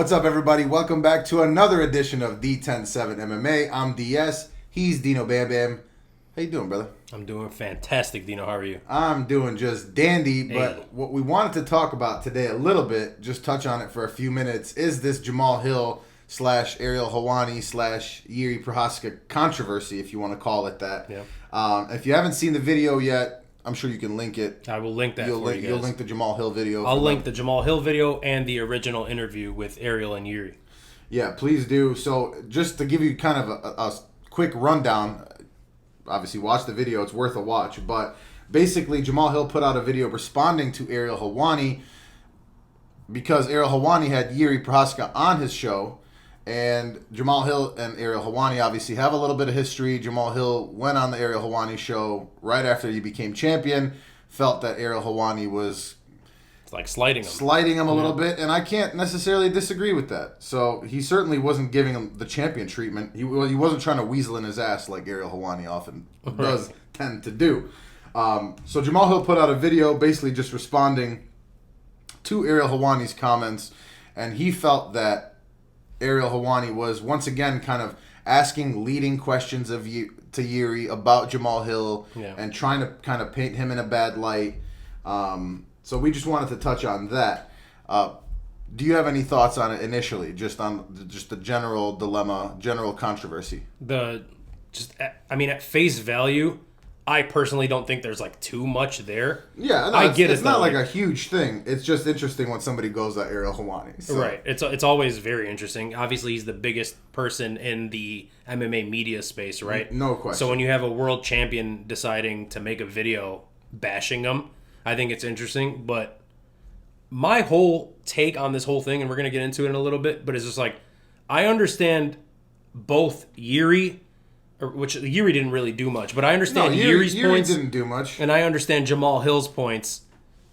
What's up, everybody? Welcome back to another edition of the 10-7 MMA. I'm DS. He's Dino Bam Bam. How you doing, brother? I'm doing fantastic, Dino. How are you? I'm doing just dandy, Hey. but what we wanted to talk about today a little bit, just touch on it for a few minutes, is this Jamahal Hill / Ariel Helwani / Jiří Prochazka controversy, if you want to call it that. Yeah. If you haven't seen the video yet, I'm sure you can link it. I will link that You'll for you guys. You'll link the Jamahal Hill video. I'll link the Jamahal Hill video and the original interview with Ariel and Jiri. Yeah, please do. So just to give you kind of a quick rundown, obviously watch the video. It's worth a watch. But basically, Jamahal Hill put out a video responding to Ariel Helwani because Ariel Helwani had Jiří Procházka on his show. And Jamahal Hill and Ariel Helwani obviously have a little bit of history. Jamahal Hill went on the Ariel Helwani show right after he became champion, felt that Ariel Helwani was like slighting him a little bit, and I can't necessarily disagree with that. So he certainly wasn't giving him the champion treatment. He wasn't trying to weasel in his ass like Ariel Helwani often does tend to do. So Jamahal Hill put out a video basically just responding to Ariel Helwani's comments, and he felt that Ariel Helwani was once again kind of asking leading questions to Jiri about Jamahal Hill and trying to kind of paint him in a bad light. So we just wanted to touch on that. Do you have any thoughts on it initially, just on the general dilemma, general controversy? At face value, I personally don't think there's like too much there. Yeah, no, it's not like a huge thing. It's just interesting when somebody goes at Ariel Helwani. So. Right. It's always very interesting. Obviously, he's the biggest person in the MMA media space, right? No question. So when you have a world champion deciding to make a video bashing him, I think it's interesting. But my whole take on this whole thing, and we're going to get into it in a little bit, but it's just like, I understand both Jiri, which Jiri didn't really do much, but I understand Jiri's points. Jiri didn't do much. And I understand Jamahal Hill's points.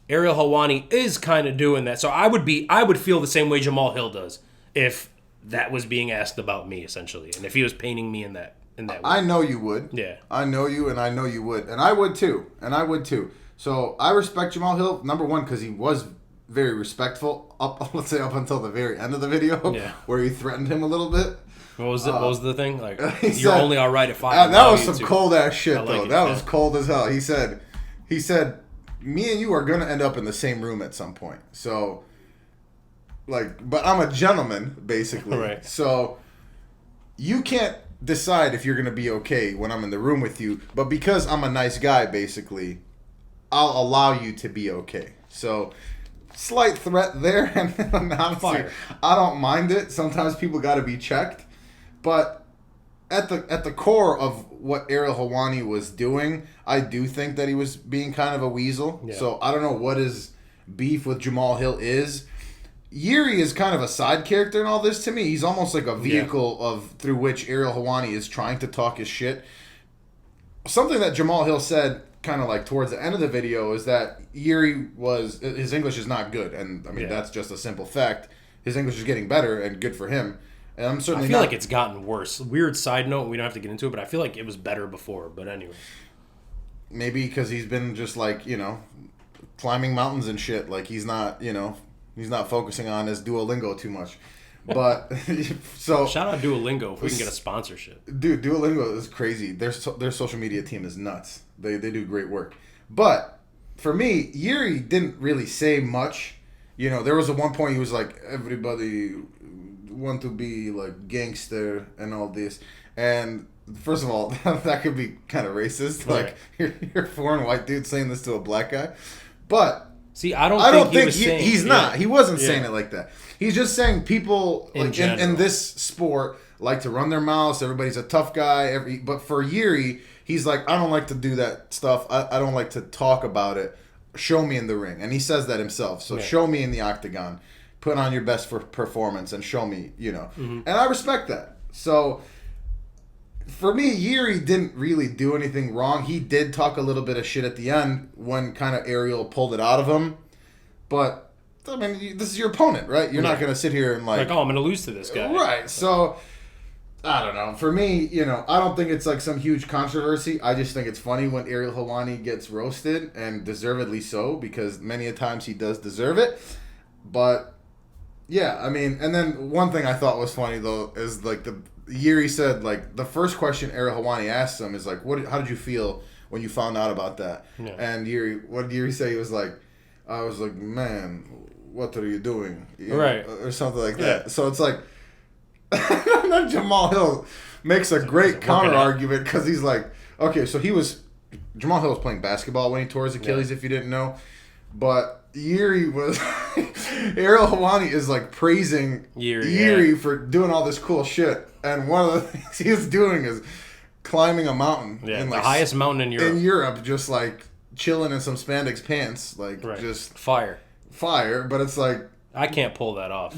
Ariel Helwani is kind of doing that. So I would feel the same way Jamahal Hill does if that was being asked about me, essentially. And if he was painting me in that way. I know you would. Yeah. I know you, and I know you would. And I would too. So I respect Jamahal Hill, number one, because he was very respectful up until the very end of the video, where he threatened him a little bit. What was the thing? Like, you're said, only all right if I that was some cold ass shit, though. That was yeah. cold as hell. He said, me and you are gonna end up in the same room at some point. So, but I'm a gentleman, basically. Right. So, you can't decide if you're gonna be okay when I'm in the room with you. But because I'm a nice guy, basically, I'll allow you to be okay. So. Slight threat there, and honestly, I don't mind it. Sometimes people got to be checked, but at the core of what Ariel Helwani was doing, I do think that he was being kind of a weasel. Yeah. So I don't know what his beef with Jamahal Hill is. Jiri is kind of a side character in all this to me. He's almost like a vehicle through which Ariel Helwani is trying to talk his shit. Something that Jamahal Hill said kind of like towards the end of the video is that his English is not good, and I mean that's just a simple fact. His English is getting better, and good for him. And I'm certainly I feel like it's gotten worse. Weird side note, we don't have to get into it, but I feel like it was better before. But anyway, maybe because he's been just like climbing mountains and shit. Like he's not focusing on his Duolingo too much. But so shout out Duolingo if we can get a sponsorship. Dude, Duolingo is crazy. Their social media team is nuts. They do great work. But for me, Jiri didn't really say much. There was one point he was like, everybody want to be like gangster and all this. And first of all, that could be kind of racist. Right. Like you're a foreign white dude saying this to a black guy. But see, I don't think he's not. He wasn't saying it like that. He's just saying people in this sport like to run their mouths. Everybody's a tough guy. But for Jiri, he's like, I don't like to do that stuff. I don't like to talk about it. Show me in the ring. And he says that himself. So show me in the octagon. Put on your best performance and show me, And I respect that. So for me, Jiri didn't really do anything wrong. He did talk a little bit of shit at the end when kind of Ariel pulled it out of him. But I mean, this is your opponent, right? You're not going to sit here and I'm going to lose to this guy. Right. So, I don't know. For me, I don't think it's like some huge controversy. I just think it's funny when Ariel Helwani gets roasted, and deservedly so, because many a times he does deserve it. But Yeah, I mean, and then one thing I thought was funny though is like Jiri said like the first question Ariel Helwani asked him is like, how did you feel when you found out about that? Yeah. And what did Jiri say? He was like, I was like, man, what are you doing? Right. Or something like that. So it's like, and then Jamahal Hill makes a great counter argument because he's like, okay, so Jamahal Hill was playing basketball when he tore his Achilles, if you didn't know, but Jiri was Ariel Helwani is like praising Jiri for doing all this cool shit, and one of the things he was doing is climbing a mountain in like the highest mountain in Europe. In Europe, just like chilling in some spandex pants, like just fire. But it's like I can't pull that off.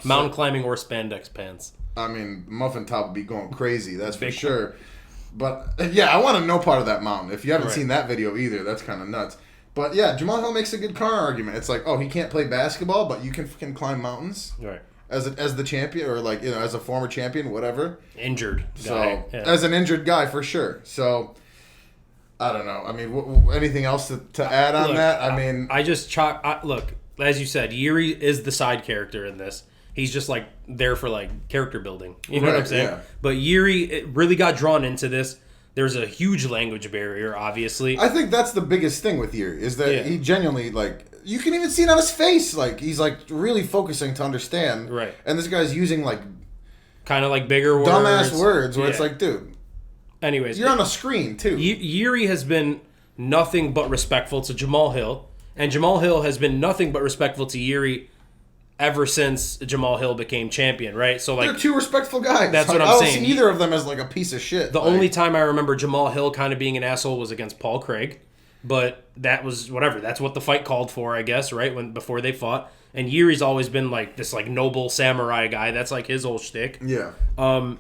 Mountain climbing or spandex pants. I mean, Muffin Top would be going crazy. That's for sure. But yeah, I want to know part of that mountain. If you haven't seen that video either, that's kind of nuts. But yeah, Jamahal Hill makes a good counter argument. It's like, oh, he can't play basketball, but you can climb mountains, right? As the champion, or like as a former champion, whatever. Injured guy. So as an injured guy for sure. So I don't know. I mean, anything else to add on that? I mean, I just look, as you said, Jiri is the side character in this. He's just like there for like character building. You know what I'm saying? Yeah. But Jiri really got drawn into this. There's a huge language barrier, obviously. I think that's the biggest thing with Jiri, is that he genuinely, like, you can even see it on his face. Like, he's, like, really focusing to understand. Right. And this guy's using, like... kind of, like, bigger words. Dumbass words, where it's like, dude... Anyways. You're on a screen, too. Jiri has been nothing but respectful to Jamahal Hill. And Jamahal Hill has been nothing but respectful to Jiri ever since Jamahal Hill became champion, right? So like they're two respectful guys. That's what I'm saying. I don't see either of them as like a piece of shit. The only time I remember Jamahal Hill kind of being an asshole was against Paul Craig, but that was whatever. That's what the fight called for, I guess, right? Before they fought. And Yuri's always been like this like noble samurai guy. That's like his whole shtick. Yeah. Jamahal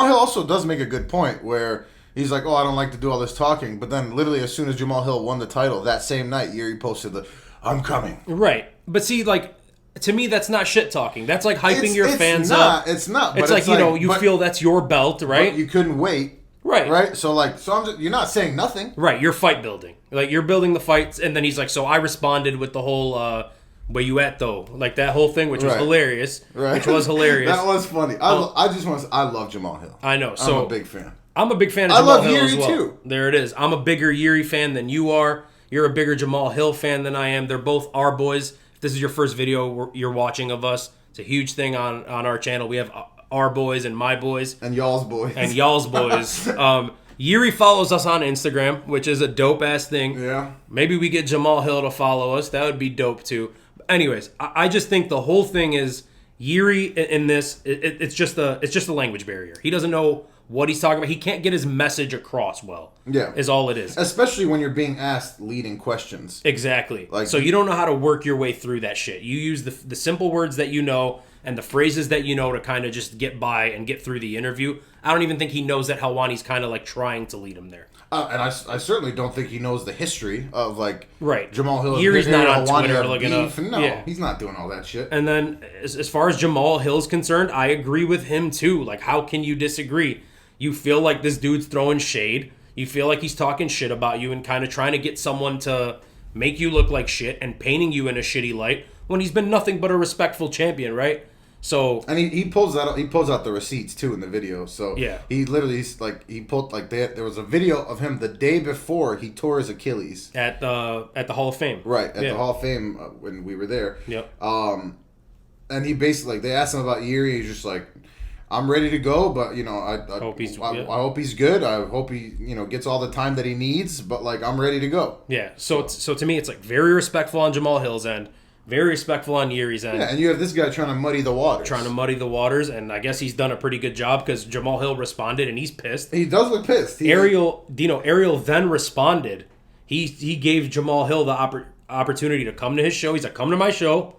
Hill also does make a good point where he's like, oh, I don't like to do all this talking, but then literally as soon as Jamahal Hill won the title that same night, Jiri posted I'm coming. Right. But see, like, to me, that's not shit talking. That's like hyping your fans up. It's not. But it's like, you know, you feel that's your belt, right? But you couldn't wait. Right. Right? So, like, you're not saying nothing. Right. You're fight building. Like, you're building the fights, and then he's like, so I responded with the whole, where you at, though? Like, that whole thing, which was hilarious. Right. Which was hilarious. That was funny. I just want to say, I love Jamahal Hill. I know. So I'm a big fan. I'm a big fan of Jamahal Hill as well. I love Jiri, too. There it is. I'm a bigger Jiri fan than you are. You're a bigger Jamahal Hill fan than I am. They're both our boys. If this is your first video you're watching of us, it's a huge thing on our channel. We have our boys and my boys. And y'all's boys. Jiri follows us on Instagram, which is a dope-ass thing. Yeah. Maybe we get Jamahal Hill to follow us. That would be dope, too. Anyways, I just think the whole thing is Jiri in this, it's just a language barrier. He doesn't know what he's talking about. He can't get his message across well. Yeah. Is all it is. Especially when you're being asked leading questions. Exactly. Like, so you don't know how to work your way through that shit. You use the simple words that you know and the phrases that you know to kind of just get by and get through the interview. I don't even think he knows that Helwani's kind of like trying to lead him there. And I certainly don't think he knows the history of like Jamahal Hill. Jiri's not on Twitter looking up. No, he's not doing all that shit. And then as far as Jamahal Hill's concerned, I agree with him too. Like, how can you disagree? You feel like this dude's throwing shade. You feel like he's talking shit about you and kind of trying to get someone to make you look like shit and painting you in a shitty light when he's been nothing but a respectful champion, right? So and he pulls out the receipts too in the video. So yeah, he literally there was a video of him the day before he tore his Achilles at the Hall of Fame. Right, at the Hall of Fame when we were there. Yep. And he basically they asked him about Jiri. He's just like, I'm ready to go, but you know, I hope he's good. I hope he gets all the time that he needs, but like I'm ready to go. Yeah. So to me, it's like very respectful on Jamahal Hill's end, very respectful on Jiri's end. Yeah, and you have this guy trying to muddy the waters. And I guess he's done a pretty good job because Jamahal Hill responded, and he's pissed. He does look pissed. Ariel then responded. He gave Jamahal Hill the opportunity to come to his show. He's like, come to my show.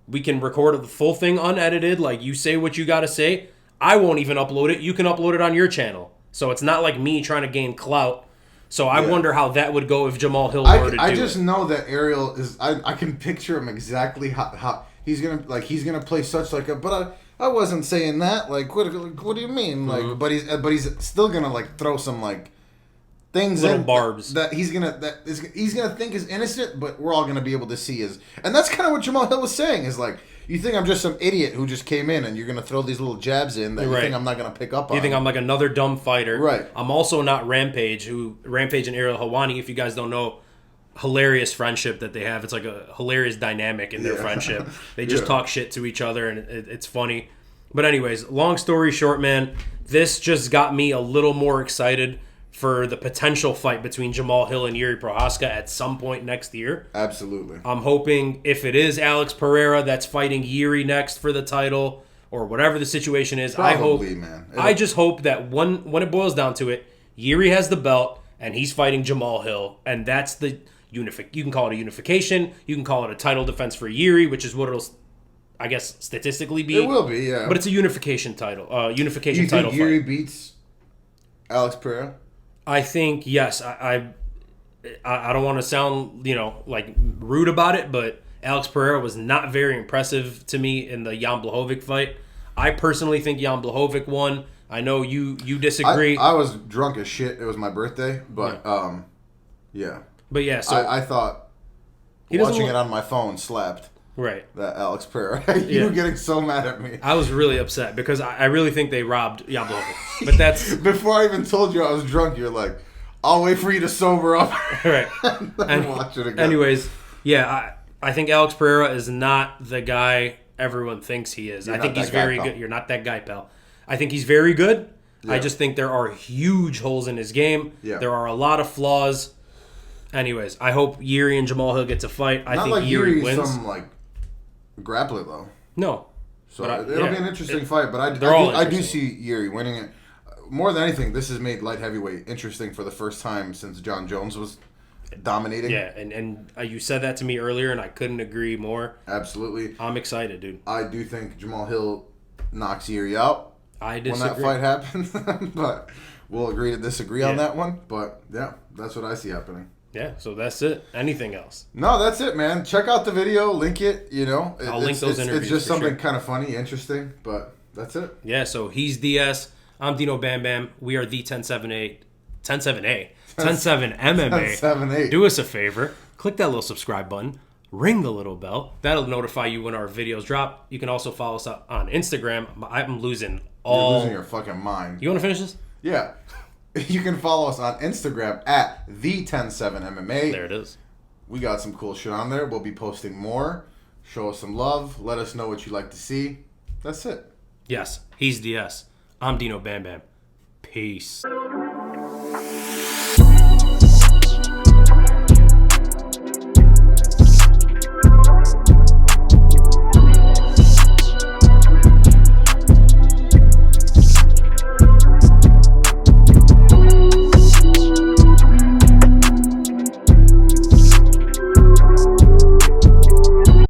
We can record the full thing unedited. Like, you say what you got to say. I won't even upload it. You can upload it on your channel. So it's not like me trying to gain clout. So I wonder how that would go if Jamahal Hill were to do it. I just know that Ariel is... I can picture him exactly how he's gonna play such like a... But I wasn't saying that. Like, what do you mean? Mm-hmm. Like, but he's still gonna like throw some like things little barbs that he's gonna think is innocent, but we're all gonna be able to see is... And that's kind of what Jamahal Hill was saying is like... You think I'm just some idiot who just came in and you're going to throw these little jabs in that you think I'm not going to pick up on. You think I'm like another dumb fighter. Right. I'm also not Rampage and Ariel Helwani, if you guys don't know, hilarious friendship that they have. It's like a hilarious dynamic in their friendship. They just talk shit to each other, and it's funny. But anyways, long story short, man, this just got me a little more excited for the potential fight between Jamahal Hill and Jiří Prochazka at some point next year. Absolutely. I'm hoping if it is Alex Pereira that's fighting Jiri next for the title or whatever the situation is, Probably, man. I just hope that when it boils down to it, Jiri has the belt and he's fighting Jamahal Hill, and that's the you can call it a unification, you can call it a title defense for Jiri, which is what it'll, I guess, statistically be. It will be, yeah. But it's a unification title. You think Jiri beats Alex Pereira? I think yes. I don't want to sound like rude about it, but Alex Pereira was not very impressive to me in the Jan Blachowicz fight. I personally think Jan Blachowicz won. I know you disagree. I was drunk as shit. It was my birthday, but yeah. But yeah, so I thought watching it on my phone slapped. Right. That Alex Pereira. You were getting so mad at me. I was really upset because I really think they robbed Jan Blachowicz. But that's before I even told you I was drunk. You're like, I'll wait for you to sober up. Right. and watch it again. Anyways, yeah, I think Alex Pereira is not the guy everyone thinks he is. I think he's very good. You're not that guy, pal. I think he's very good. Yeah. I just think there are huge holes in his game. Yeah. There are a lot of flaws. Anyways, I hope Jiri and Jamahal Hill get to fight. I think Jiri wins. Some grappler though. No. So it'll be an interesting fight, but I do see Jiri winning it. More than anything, this has made light heavyweight interesting for the first time since John Jones was dominating. Yeah, and you said that to me earlier, and I couldn't agree more. Absolutely. I'm excited, dude. I do think Jamahal Hill knocks Jiri out. I disagree. When that fight happens, but we'll agree to disagree on that one. But yeah, that's what I see happening. Yeah, so that's it. Anything else? No, that's it, man. Check out the video, link it. I'll link those interviews. It's just something kind of funny, interesting, but that's it. Yeah, so he's DS. I'm Dino Bam Bam. We are the 10-7-8. 10-7-A. 10-7 MMA. 10-7-8. Do us a favor. Click that little subscribe button. Ring the little bell. That'll notify you when our videos drop. You can also follow us on Instagram. I'm losing all... You're losing your fucking mind. You want to finish this? Yeah. You can follow us on Instagram at the 10-7-MMA. There it is. We got some cool shit on there. We'll be posting more. Show us some love. Let us know what you'd like to see. That's it. Yes, he's DS. I'm Dino Bam Bam. Peace.